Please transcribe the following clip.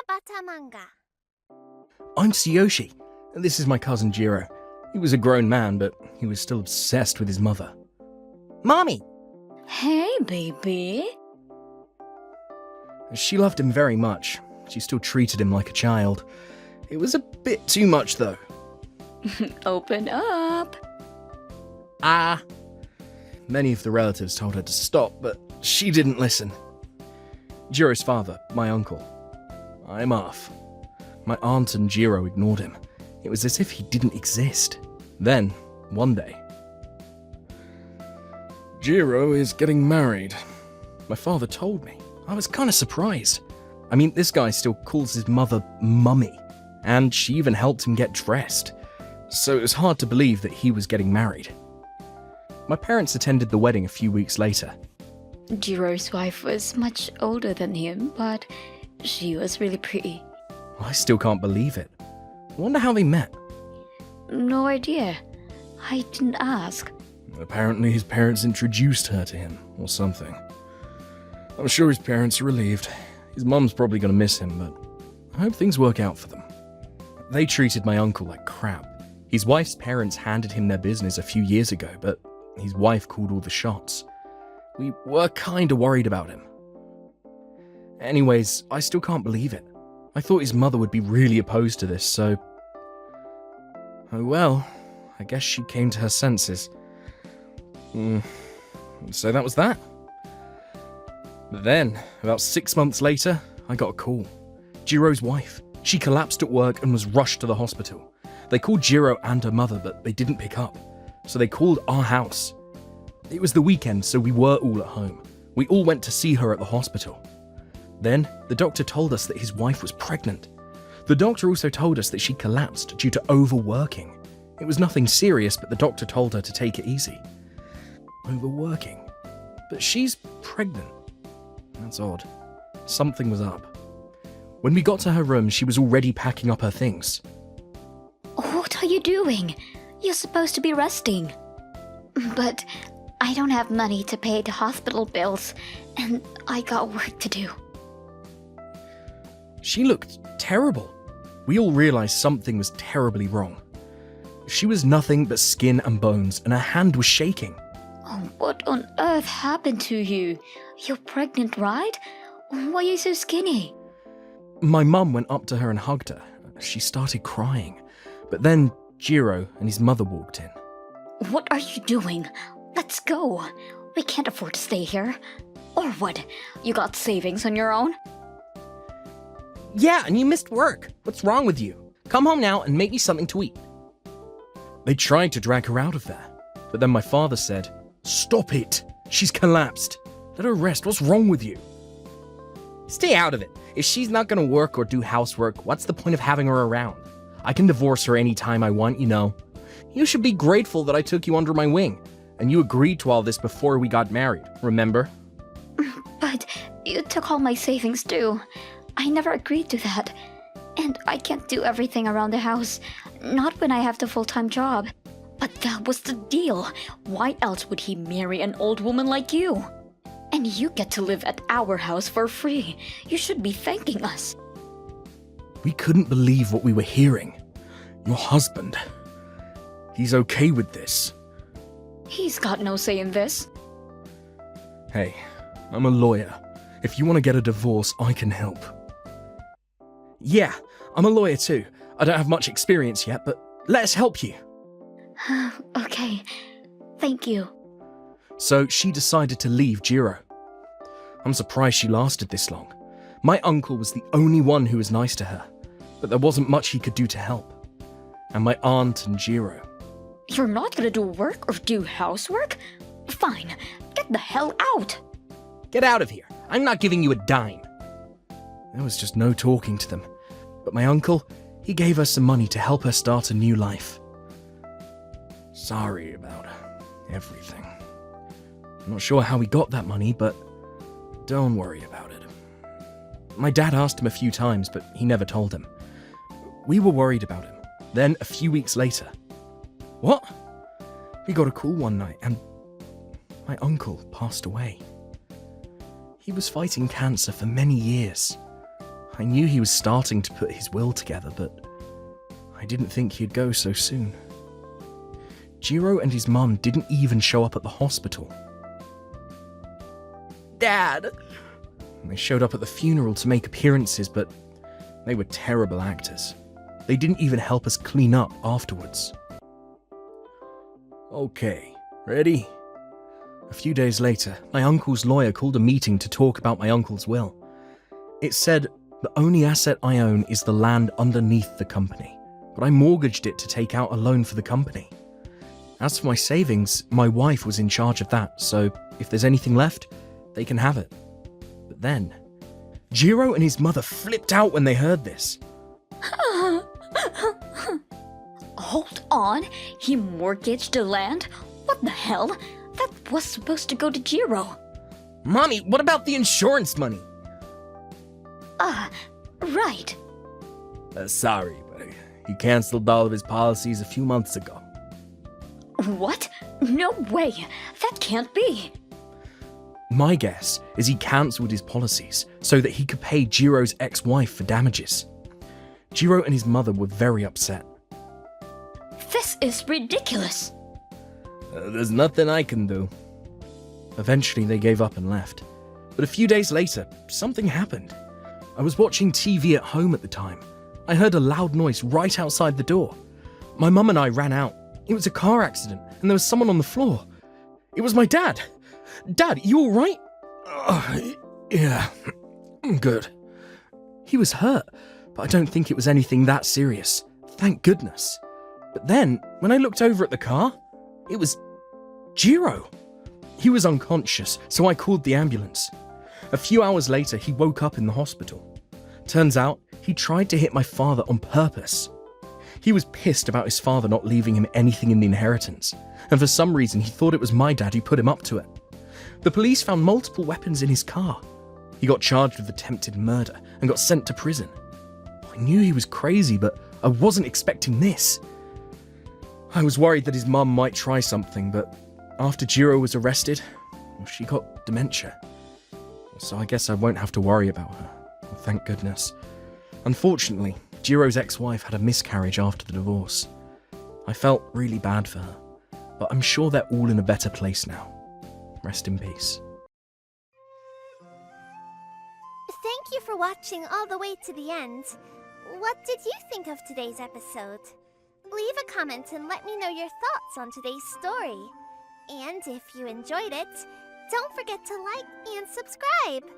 Bata Manga. I'm Tsuyoshi, and this is my cousin Jiro. He was a grown man, but he was still obsessed with his mother. Mommy! Hey, baby. She loved him very much. She still treated him like a child. It was a bit too much, though. Open up. Many of the relatives told her to stop, but she didn't listen. Jiro's father, my uncle. I'm off. My aunt and Jiro ignored him. It was as if he didn't exist. Then, one day, Jiro is getting married. My father told me. I was kind of surprised. I mean, this guy still calls his mother Mummy, and she even helped him get dressed. So it was hard to believe that he was getting married. My parents attended the wedding a few weeks later. Jiro's wife was much older than him, but she was really pretty. I still can't believe it. I wonder how they met. No idea. I didn't ask. Apparently his parents introduced her to him, or something. I'm sure his parents are relieved. His mum's probably gonna miss him, but I hope things work out for them. They treated my uncle like crap. His wife's parents handed him their business a few years ago, but his wife called all the shots. We were kinda worried about him. Anyways, I still can't believe it. I thought his mother would be really opposed to this, so... Oh well, I guess she came to her senses. So that was that. But then, about 6 months later, I got a call. Jiro's wife. She collapsed at work and was rushed to the hospital. They called Jiro and her mother, but they didn't pick up. So they called our house. It was the weekend, so we were all at home. We all went to see her at the hospital. Then, the doctor told us that his wife was pregnant. The doctor also told us that she collapsed due to overworking. It was nothing serious, but the doctor told her to take it easy. Overworking? But she's pregnant. That's odd. Something was up. When we got to her room, she was already packing up her things. What are you doing? You're supposed to be resting. But I don't have money to pay the hospital bills, and I got work to do. She looked terrible. We all realized something was terribly wrong. She was nothing but skin and bones, and her hand was shaking. Oh, what on earth happened to you? You're pregnant, right? Why are you so skinny? My mum went up to her and hugged her. She started crying. But then Jiro and his mother walked in. What are you doing? Let's go. We can't afford to stay here. Or what? You got savings on your own? Yeah, and you missed work. What's wrong with you? Come home now and make me something to eat. They tried to drag her out of there. But then my father said, "Stop it. She's collapsed. Let her rest. What's wrong with you?" Stay out of it. If she's not gonna work or do housework, what's the point of having her around? I can divorce her anytime I want, you know. You should be grateful that I took you under my wing. And you agreed to all this before we got married, remember? But you took all my savings too. I never agreed to that. And I can't do everything around the house. Not when I have the full-time job. But that was the deal. Why else would he marry an old woman like you? And you get to live at our house for free. You should be thanking us. We couldn't believe what we were hearing. Your husband. He's okay with this. He's got no say in this. Hey, I'm a lawyer. If you want to get a divorce, I can help. Yeah, I'm a lawyer too. I don't have much experience yet, but let us help you. Okay, thank you. So she decided to leave Jiro. I'm surprised she lasted this long. My uncle was the only one who was nice to her, but there wasn't much he could do to help. And my aunt and Jiro. You're not gonna do work or do housework? Fine, get the hell out! Get out of here. I'm not giving you a dime. There was just no talking to them. But my uncle, he gave her some money to help her start a new life. Sorry about everything. I'm not sure how he got that money, but don't worry about it. My dad asked him a few times, but he never told him. We were worried about him. Then, a few weeks later... What? We got a call one night, and my uncle passed away. He was fighting cancer for many years. I knew he was starting to put his will together, but I didn't think he'd go so soon. Jiro and his mum didn't even show up at the hospital. Dad! They showed up at the funeral to make appearances, but they were terrible actors. They didn't even help us clean up afterwards. Okay, ready? A few days later, my uncle's lawyer called a meeting to talk about my uncle's will. It said, the only asset I own is the land underneath the company, but I mortgaged it to take out a loan for the company. As for my savings, my wife was in charge of that, so if there's anything left, they can have it. But then, Jiro and his mother flipped out when they heard this. Hold on, he mortgaged the land? What the hell? That was supposed to go to Jiro. Mommy, what about the insurance money? Right. Sorry, but he canceled all of his policies a few months ago. What? No way. That can't be. My guess is he cancelled his policies so that he could pay Jiro's ex-wife for damages. Jiro and his mother were very upset. This is ridiculous. There's nothing I can do. Eventually, they gave up and left. But a few days later, something happened. I was watching TV at home at the time. I heard a loud noise right outside the door. My mum and I ran out. It was a car accident, and there was someone on the floor. It was my dad. Dad, you all right? Yeah, I'm good. He was hurt, but I don't think it was anything that serious. Thank goodness. But then, when I looked over at the car, it was Jiro. He was unconscious, so I called the ambulance. A few hours later, he woke up in the hospital. Turns out, he tried to hit my father on purpose. He was pissed about his father not leaving him anything in the inheritance, and for some reason he thought it was my dad who put him up to it. The police found multiple weapons in his car. He got charged with attempted murder and got sent to prison. I knew he was crazy, but I wasn't expecting this. I was worried that his mum might try something, but after Jiro was arrested, she got dementia. So I guess I won't have to worry about her. Well, thank goodness. Unfortunately, Jiro's ex-wife had a miscarriage after the divorce. I felt really bad for her, but I'm sure they're all in a better place now. Rest in peace. Thank you for watching all the way to the end. What did you think of today's episode? Leave a comment and let me know your thoughts on today's story. And if you enjoyed it, don't forget to like and subscribe.